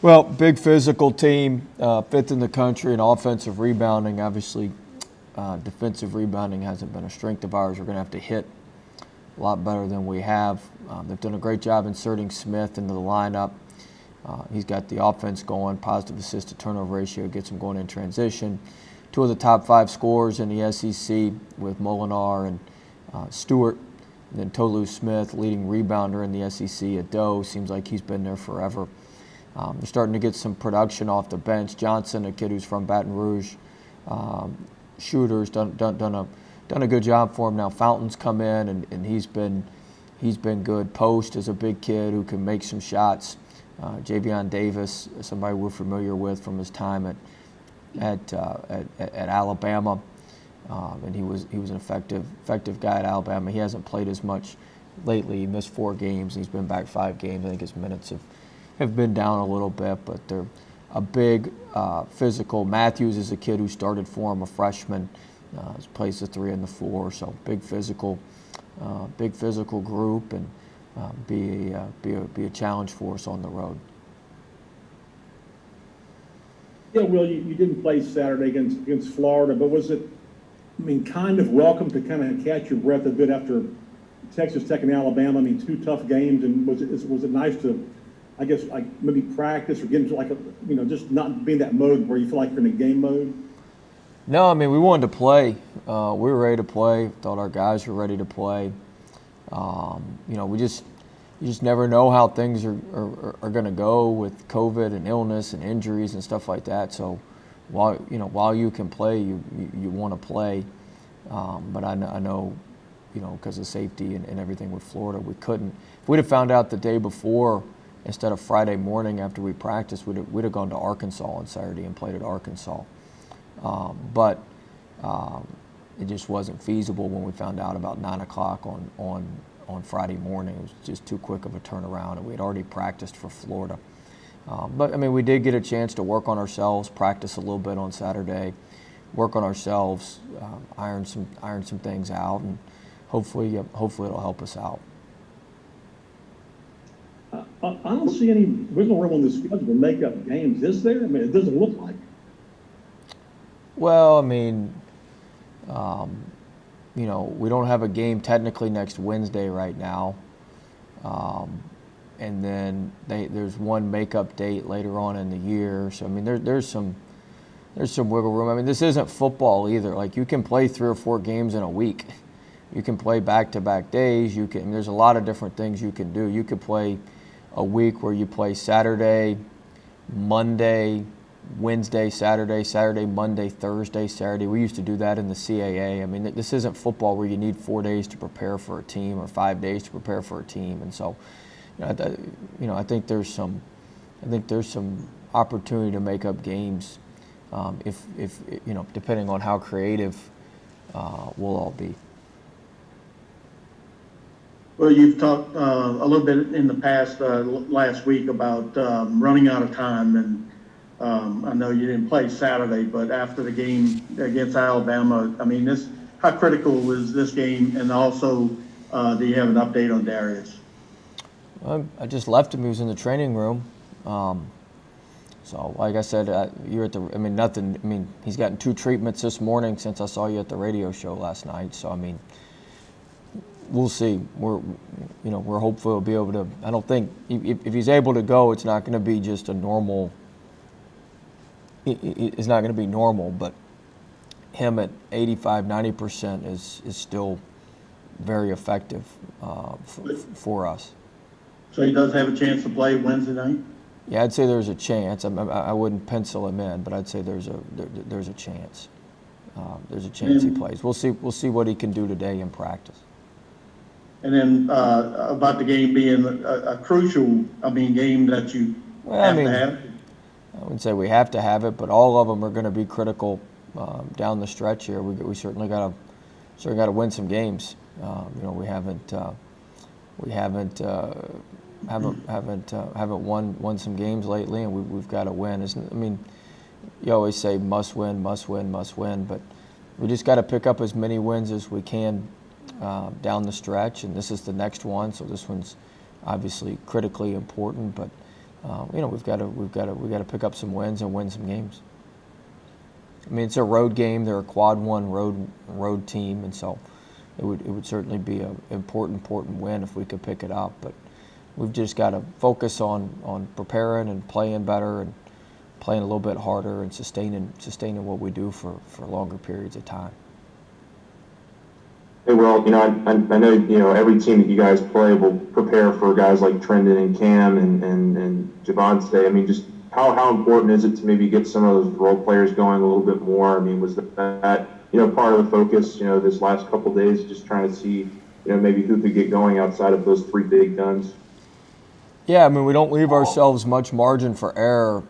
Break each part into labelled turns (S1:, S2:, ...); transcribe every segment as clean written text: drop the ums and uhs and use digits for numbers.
S1: Well, big physical team, fifth in the country in offensive rebounding. Obviously, defensive rebounding hasn't been a strength of ours. We're going to have to hit a lot better than we have. They've done a great job inserting Smith into the lineup. He's got the offense going, positive assist to turnover ratio, gets him going in transition. Two of the top 5 scorers in the SEC with Molinar and Stewart. And then Tolu Smith, leading rebounder in the SEC at Doe. Seems like he's been there forever. They're starting to get some production off the bench. Johnson, a kid who's from Baton Rouge, shooter's done a good job for him. Now Fountain's come in and he's been good. Post is a big kid who can make some shots. Javion Davis, somebody we're familiar with from his time at Alabama, and he was an effective guy at Alabama. He hasn't played as much lately. He missed 4 games. He's been back 5 games. I think his minutes have been down a little bit, but they're a big physical. Matthews is a kid who started for him, a freshman. Plays the 3 and the 4, so big physical group, and be a challenge for us on the road.
S2: Yeah, Will, you didn't play Saturday against Florida, but was it, kind of welcome to kind of catch your breath a bit after Texas Tech and Alabama? 2 tough games, and was it nice to, I guess, like maybe practice or get into just not be in that mode where you feel like you're in a game mode?
S1: No, we wanted to play. We were ready to play. Thought our guys were ready to play. You just never know how things are going to go with COVID and illness and injuries and stuff like that. So while you can play, you want to play. But I know, because of safety and everything with Florida, we couldn't. If we'd have found out the day before instead of Friday morning after we practiced, we'd have gone to Arkansas on Saturday and played at Arkansas. But it just wasn't feasible when we found out about 9 o'clock on Friday morning. It was just too quick of a turnaround, and we had already practiced for Florida. But we did get a chance to work on ourselves, practice a little bit on Saturday, work on ourselves, iron some things out, and hopefully it'll help us out.
S2: I don't see any wiggle room on the schedule to make up games, is there? It doesn't look like it.
S1: Well, we don't have a game technically next Wednesday right now. And then there's one makeup date later on in the year. So, there's some wiggle room. This isn't football either. Like, you can play 3 or 4 games in a week. You can play back-to-back days. There's a lot of different things you can do. You could play a week where you play Saturday, Monday, Wednesday, Saturday, Monday, Thursday, Saturday. We used to do that in the CAA. This isn't football where you need 4 days to prepare for a team or 5 days to prepare for a team. And so, I think there's some opportunity to make up games, if depending on how creative we'll all be.
S3: Well, you've talked a little bit in the past last week about running out of time, and I know you didn't play Saturday, but after the game against Alabama, how critical is this game? And also, do you have an update on Darius?
S1: I just left him. He was in the training room. So, like I said, you're at the. He's gotten 2 treatments this morning since I saw you at the radio show last night. So, we'll see. We're hopeful he'll be able to. I don't think if he's able to go, it's not going to be just a normal. It's not going to be normal, but him at 85-90% is still very effective for us.
S3: So he does have a chance to play Wednesday night?
S1: Yeah, I'd say there's a chance. I wouldn't pencil him in, but I'd say there's a chance. There's a chance he plays. We'll see what he can do today in practice.
S3: And then about the game being a crucial, game that you have to have.
S1: I wouldn't say we have to have it, but all of them are going to be critical down the stretch here. We certainly got to win some games. We haven't won some games lately, and we've got to win. You always say must win, but we just got to pick up as many wins as we can down the stretch, and this is the next one, so this one's obviously critically important, but we've got to pick up some wins and win some games. I mean, it's a road game. They're a quad one road team, and so it would certainly be an important win if we could pick it up. But we've just got to focus on preparing and playing better and playing a little bit harder and sustaining what we do for longer periods of time.
S4: Hey, well, I know, every team that you guys play will prepare for guys like Trendon and Cam and Javonte. I mean, just how important is it to maybe get some of those role players going a little bit more? I mean, was that part of the focus, this last couple of days, just trying to see, maybe who could get going outside of those three big guns? Yeah,
S1: I mean, we don't leave ourselves much margin for error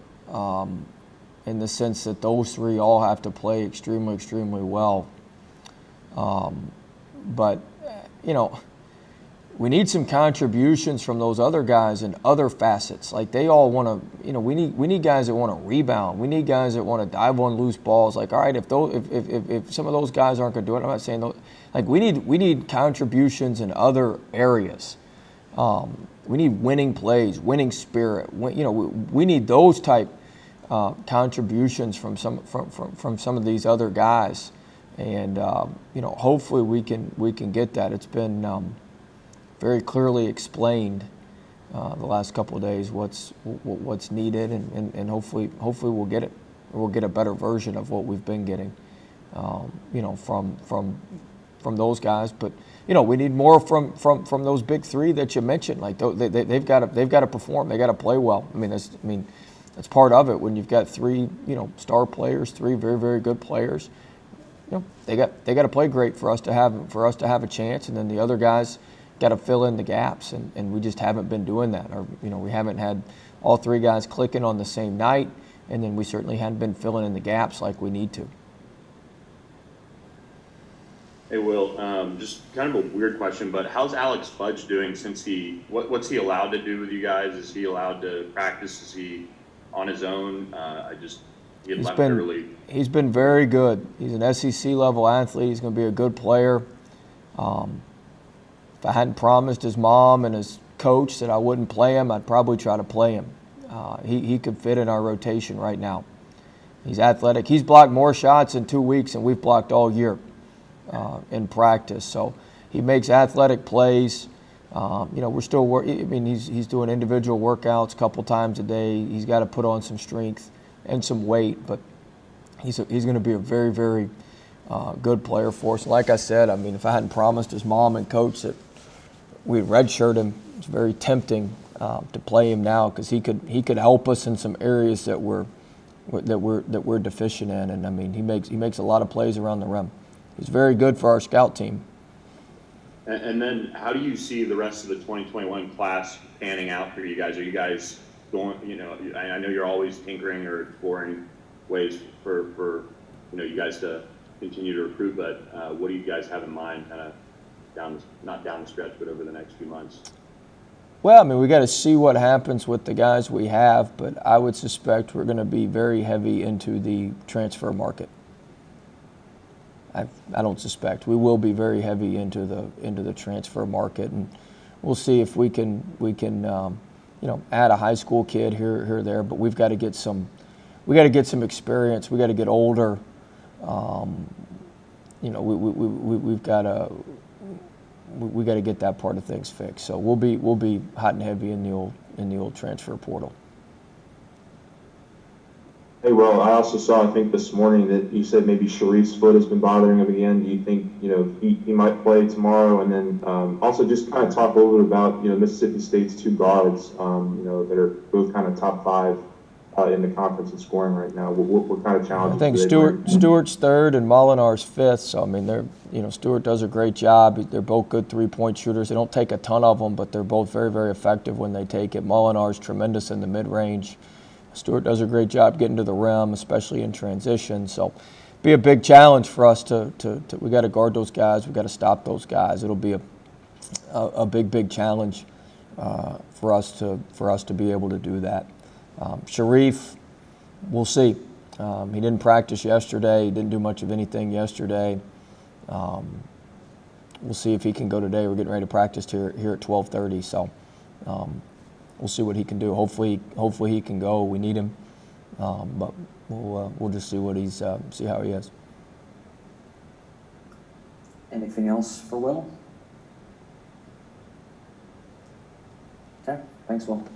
S1: in the sense that those three all have to play extremely well. But, we need some contributions from those other guys in other facets. Like they all want to, we need guys that want to rebound. We need guys that want to dive on loose balls. Like, all right, if some of those guys aren't going to do it, I'm not saying those. Like we need contributions in other areas. We need winning plays, winning spirit. We need those type contributions from some of these other guys. And hopefully we can get that. It's been very clearly explained the last couple of days what's needed, and hopefully we'll get it. We'll get a better version of what we've been getting, from those guys. But we need more from those big three that you mentioned. Like they've got to perform. They got to play well. I mean that's part of it when you've got three star players, three very very good players. They got to play great for us to have a chance, and then the other guys got to fill in the gaps, and we just haven't been doing that. Or we haven't had all three guys clicking on the same night, and then we certainly hadn't been filling in the gaps like we need to.
S5: Hey Will, just kind of a weird question, but how's Alex Fudge doing since what's he allowed to do with you guys? Is he allowed to practice? Is he on his own?
S1: He's been very good. He's an SEC level athlete. He's going to be a good player. If I hadn't promised his mom and his coach that I wouldn't play him, I'd probably try to play him. He could fit in our rotation right now. He's athletic. He's blocked more shots in 2 weeks than we've blocked all year in practice. So he makes athletic plays. We're still he's doing individual workouts a couple times a day. He's got to put on some strength and some weight, but he's going to be a very, very good player for us. Like I said, if I hadn't promised his mom and coach that we'd redshirt him, it's very tempting to play him now because he could help us in some areas that we're deficient in. And he makes a lot of plays around the rim. He's very good for our scout team.
S5: And then how do you see the rest of the 2021 class panning out for you guys? Are you guys going, I know you're always tinkering or exploring ways for you guys to continue to recruit, but what do you guys have in mind kind of not down the stretch, but over the next few months?
S1: Well, we got to see what happens with the guys we have, but I would suspect we're going to be very heavy into the transfer market. I don't suspect. We will be very heavy into the transfer market, and we'll see if we can add a high school kid here or there, but we've got to get some experience. We got to get older. We've got to get that part of things fixed. So we'll be hot and heavy in the old transfer portal.
S4: Hey, well, I also saw, I think this morning that you said maybe Sharif's foot has been bothering him again. Do you think, he might play tomorrow? And then also just kind of talk a little bit about, Mississippi State's two guards, that are both kind of top five in the conference in scoring right now. What kind of challenges?
S1: I think Stewart's third and Molinar's fifth. So, Stewart does a great job. They're both good three-point shooters. They don't take a ton of them, but they're both very, very effective when they take it. Molinar's tremendous in the mid-range. Stewart does a great job getting to the rim, especially in transition. So, be a big challenge for us to we got to guard those guys. We got to stop those guys. It'll be a big challenge for us to be able to do that. Sharif, we'll see. He didn't practice yesterday. He didn't do much of anything yesterday. We'll see if he can go today. We're getting ready to practice here at 12:30. So. we'll see what he can do. Hopefully he can go. We need him, but we'll just see what he's see how he is.
S6: Anything else for Will? Okay, thanks, Will.